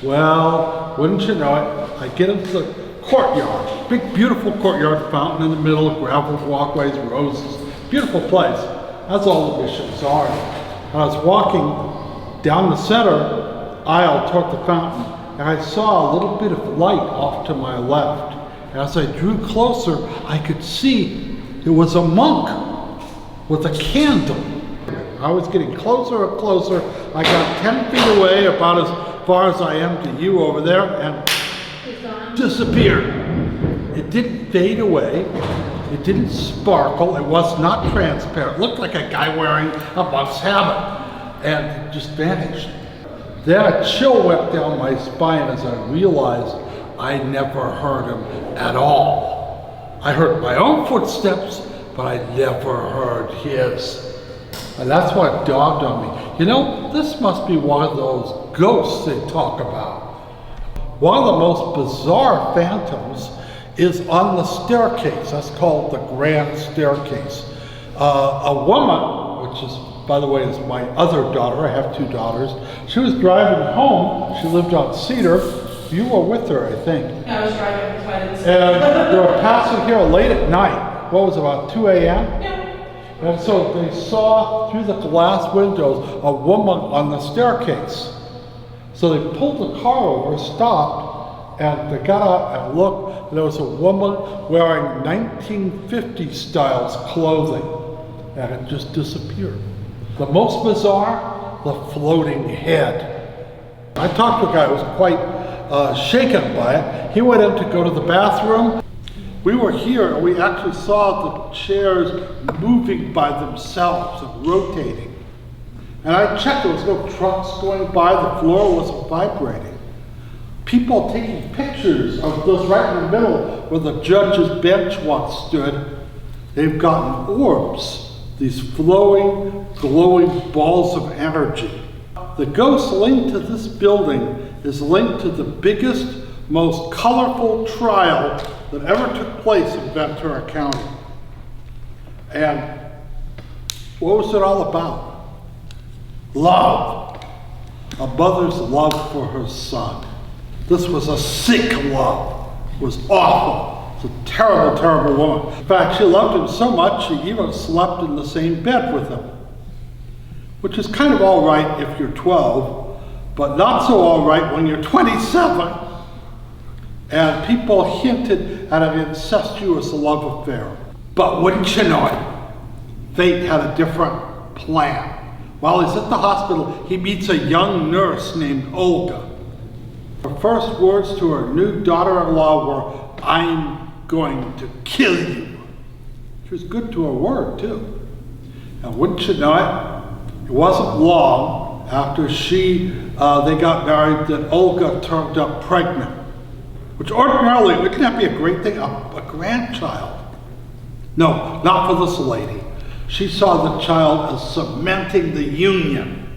Well, wouldn't you know it, I get into the courtyard, big beautiful courtyard, fountain in the middle, gravel walkways, roses, beautiful place. That's all the bishops are. And I was walking down the center aisle toward the fountain, and I saw a little bit of light off to my left. As I drew closer, I could see it was a monk with a candle. I was getting closer and closer. I got 10 feet away, about as far as I am to you over there, and disappeared. It didn't fade away. It didn't sparkle. It was not transparent. It looked like a guy wearing a monk's habit, and it just vanished. Then a chill went down my spine as I realized I never heard him at all. I heard my own footsteps, but I never heard his. And that's what dawned on me. You know, this must be one of those ghosts they talk about. One of the most bizarre phantoms is on the staircase. That's called the grand staircase. A woman, which is, by the way, is my other daughter. I have 2 daughters. She was driving home. She lived on Cedar. You were with her, I think. Yeah, I was driving. That's why I didn't see. And they were passing here late at night. What was it, about 2 a.m.? Yeah. And so they saw through the glass windows a woman on the staircase. So they pulled the car over, stopped, and they got out and looked. And there was a woman wearing 1950s styles clothing, and it just disappeared. The most bizarre, the floating head. I talked to a guy who was quite shaken by it. He went in to go to the bathroom. We were here and we actually saw the chairs moving by themselves and rotating. And I checked, there was no trucks going by, the floor wasn't vibrating. People taking pictures of those right in the middle where the judge's bench once stood. They've gotten orbs, these flowing, glowing balls of energy. The ghost linked to this building is linked to the biggest, most colorful trial that ever took place in Ventura County. And what was it all about? Love. A mother's love for her son. This was a sick love. It was awful. It's a terrible, terrible woman. In fact, she loved him so much she even slept in the same bed with him. Which is kind of all right if you're 12, but not so all right when you're 27. And people hinted at an incestuous love affair. But wouldn't you know it, fate had a different plan. While he's at the hospital, he meets a young nurse named Olga. Her first words to her new daughter-in-law were, "I'm going to kill you." She was good to her word, too. And wouldn't you know it, it wasn't long after they got married that Olga turned up pregnant. Which ordinarily, wouldn't that be a great thing? A grandchild. No, not for this lady. She saw the child as cementing the union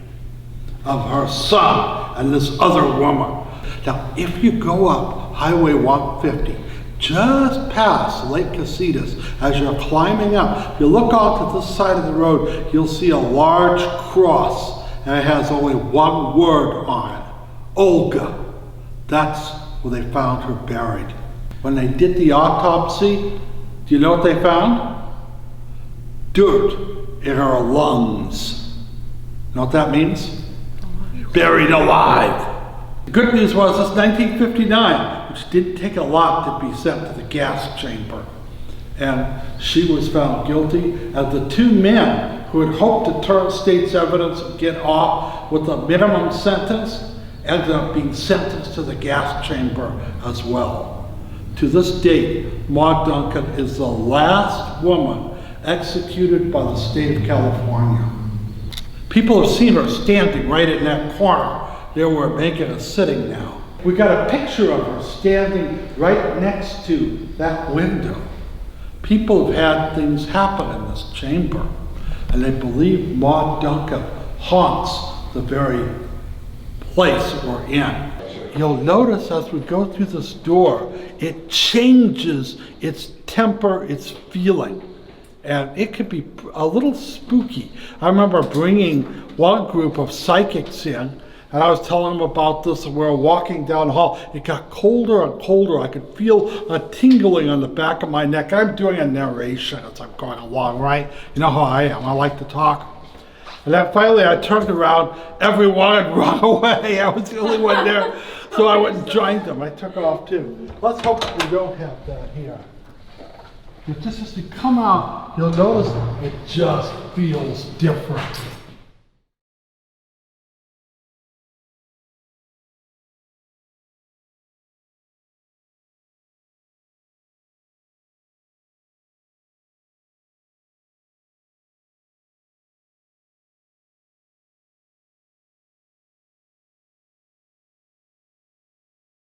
of her son and this other woman. Now, if you go up Highway 150, just past Lake Casitas, as you're climbing up, if you look off to this side of the road, you'll see a large cross, and it has only one word on it, Olga. That's where they found her buried. When they did the autopsy, do you know what they found? Dirt in her lungs. You know what that means? Buried alive. The good news was it's 1959, which didn't take a lot to be sent to the gas chamber. And she was found guilty, and the 2 men who had hoped to turn state's evidence and get off with a minimum sentence ended up being sentenced to the gas chamber as well. To this date, Maud Duncan is the last woman executed by the state of California. People have seen her standing right in that corner. There where Megan is sitting now. We got a picture of her standing right next to that window. People have had things happen in this chamber, and they believe Maud Duncan haunts the very place we're in. You'll notice as we go through this door, it changes its temper, its feeling. And it could be a little spooky. I remember bringing one group of psychics in, And I was telling them about this, and we were walking down the hall. It got colder and colder. I could feel a tingling on the back of my neck. I'm doing a narration as I'm going along, right? You know how I am. I like to talk. And then finally I turned around. Everyone had run away. I was the only one there. So I went and joined them. I took off too. Let's hope we don't have that here. But just as you come out, you'll notice it just feels different.